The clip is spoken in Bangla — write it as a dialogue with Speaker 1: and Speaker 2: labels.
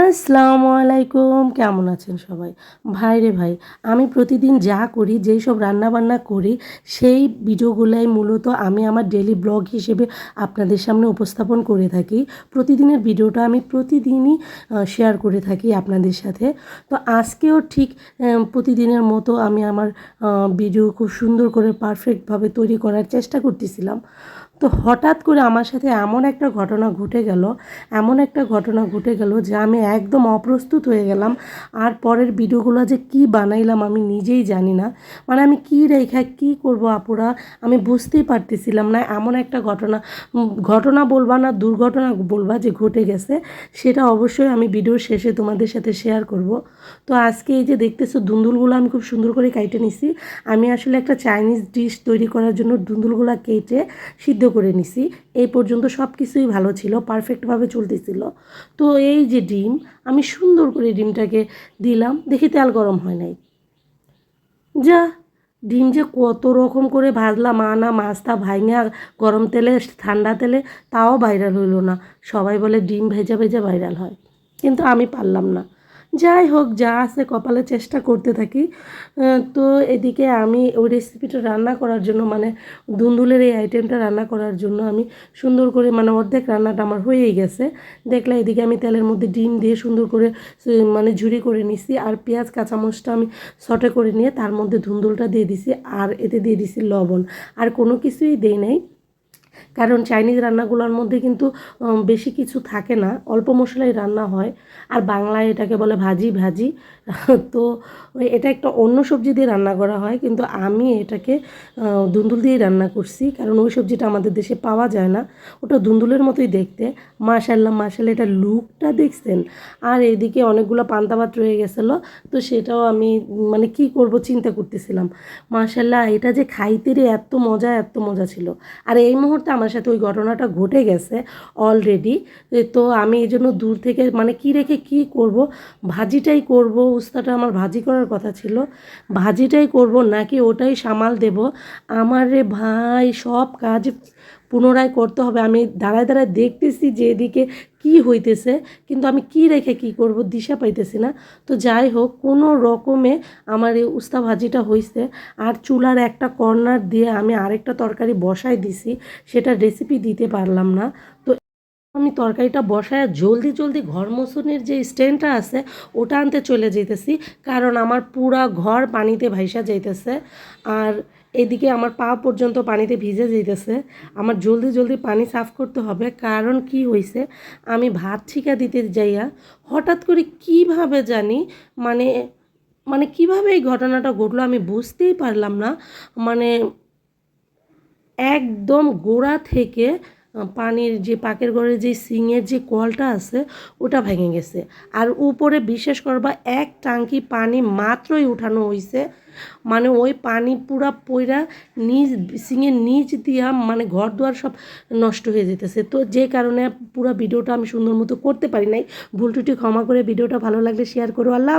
Speaker 1: আসসালামু আলাইকুম, কেমন আছেন সবাই? ভাই রে ভাই, আমি প্রতিদিন যা করি, যেই সব রান্নাবান্না করি, সেই ভিডিওগুলাই মূলত আমি আমার ডেইলি ব্লগ হিসেবে আপনাদের সামনে উপস্থাপন করে থাকি। প্রতিদিনের ভিডিওটা আমি প্রতিদিনই শেয়ার করে থাকি আপনাদের সাথে। তো আজকেও ঠিক প্রতিদিনের মতো আমি আমার ভিডিও খুব সুন্দর করে পারফেক্টভাবে তৈরি করার চেষ্টা করতেছিলাম। তো হঠাৎ করে আমার সাথে এমন একটা ঘটনা ঘটে গেল যে আমি একদম অপ্রস্তুত হয়ে গেলাম। আর পরের ভিডিওগুলো যে কি বানাইলাম আমি নিজেই জানি না। মানে আমি কি রেখা কি করব আপুরা, আমি বুঝতেই পারতেছিলাম না। এমন একটা ঘটনা বলবা না দুর্ঘটনা বলবা যে ঘটে গেছে, সেটা অবশ্যই আমি ভিডিওর শেষে তোমাদের সাথে শেয়ার করব। তো আজকে এই যে দেখতেছো দুন্দুলগুলো আমি খুব সুন্দর করে কেটে নিছি। আমি আসলে একটা চাইনিজ ডিশ তৈরি করার জন্য দুন্দুলগুলো কেটে সিদ্ধ করে নিছি। এই পর্যন্ত সব কিছুই ভালো ছিল, পারফেক্টভাবে চলতেছিল। তো এই যে ডিম, আমি সুন্দর করে ডিমটাকে দিলাম, দেখি তেল গরম হয় নাই। যা, ডিম যে কত রকম করে ভাজলাম, আনা মাছটা ভাইঙা গরম তেলে ঠান্ডা তেলে, তাও ভাইরাল হইলো না। সবাই বলে ডিম ভেজা ভেজা ভাইরাল হয়, কিন্তু আমি পারলাম না। যাই হোক, যা আছে কপালে, চেষ্টা করতে থাকি। তো এদিকে আমি ওই রেসিপিটা রান্না করার জন্য, মানে দুন্দুলের এই আইটেমটা রান্না করার জন্য আমি সুন্দর করে, মানে অর্ধেক রান্নাটা আমার হয়েই গেছে। দেখলে এদিকে আমি তেলের মধ্যে ডিম দিয়ে সুন্দর করে মানে ঝুরি করে নিছি। আর পেঁয়াজ কাঁচামরিচটা আমি সটে করে নিয়ে তার মধ্যে ধুন্দুলটা দিয়ে দিছি, আর এতে দিয়ে দিছি লবণ। আর কোনো কিছুই দেই নাই, কারণ চাইনিজ রান্নাগুলোর মধ্যে কিন্তু বেশি কিছু থাকে না, অল্প মশলাই রান্না হয়। আর বাংলায় এটাকে বলে ভাজি ভাজি। তো এটা একটা অন্য সবজি দিয়ে রান্না করা হয়, কিন্তু আমি এটাকে ধুন্দুল দিয়েই রান্না করছি, কারণ ওই সবজিটা আমাদের দেশে পাওয়া যায় না। ওটা ধুন্দুলের মতোই দেখতে। মাশাল্লাহ মাশাল্লাহ, এটা লুকটা দেখছেন। আর এদিকে অনেকগুলো পান্তা ভাত রয়ে গেছিলো, তো সেটাও আমি মানে কি করব চিন্তা করতেছিলাম। মাশাল্লাহ, এটা যে খাইতে রে এত মজা ছিল। আর এই মুহূর্তে আমার সাথে ওই ঘটনাটা ঘটে গেছে অলরেডি। তো আমি এই জন্য দূর থেকে, মানে কি রেখে কি করব, ভাজিটাই করব। উস্তাটা আমার ভাজি করার কথা ছিল, ভাজিটাই করব নাকি ওটাই সামাল দেব। আমার রে ভাই, সব কাজ পুনরায় করতে হবে। আমি দাঁড়ায় দাঁড়ায় দেখতেছি যে এদিকে কি হইতেছে, কিন্তু আমি কি রেখে কি করব দিশা পাইতেছি না। তো যাই হোক, কোনো রকমে আমার এই উস্তা ভাজিটা হয়েছে। আর চুলার একটা কর্নার দিয়ে আমি আরেকটা তরকারি বসাই দিছি, সেটা রেসিপি দিতে পারলাম না। তো আমি তরকারিটা বসায় জলদি জলদি ঘর মোছনের যে স্ট্যান্ডটা আছে ওটা আনতে চলে যেতেছি, কারণ আমার পুরা ঘর পানিতে ভাইসা যাইতেছে। আর এদিকে আমার পা পর্যন্ত পানিতে ভিজে যাইতেছে। আমার জলদি জলদি পানি সাফ করতে হবে, কারণ কি হয়েছে, আমি ভাত ঠিকা দিতে যাইয়া হঠাৎ করে কিভাবে জানি, মানে মানে কিভাবে এই ঘটনাটা ঘটলো আমি বুঝতেই পারলাম না। মানে একদম গোড়া থেকে পানির যে পাকের ঘরের যে সিংয়ের যে কলটা আছে ওটা ভেঙে গেছে। আর উপরে বিশ্বাস করবা, এক টাঙ্কি পানি মাত্রই উঠানো হয়েছে, মানে ওই পানি পুরা পইরা নিচ সিংয়ের নিচ দিয়া, মানে ঘর দুয়ার সব নষ্ট হয়ে যেতেছে। তো যে কারণে পুরো ভিডিওটা আমি সুন্দর মতো করতে পারি নাই। ভুল ত্রুটি ক্ষমা করে, ভিডিওটা ভালো লাগলে শেয়ার করো। আল্লাহ।